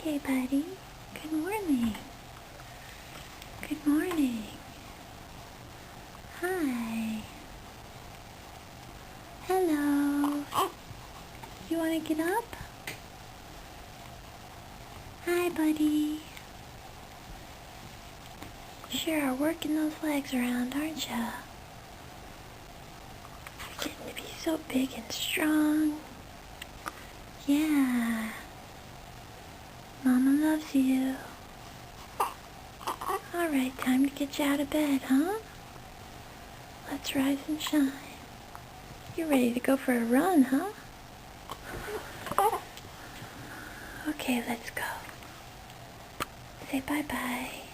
Okay, buddy. Good morning. Good morning. Hi. Hello. You want to get up? Hi, buddy. Sure are working those legs around, aren't ya? Getting to be so big and strong. Yeah. Mama loves you. Alright, time to get you out of bed, huh? Let's rise and shine. You're ready to go for a run, huh? Okay, let's go. Say bye-bye.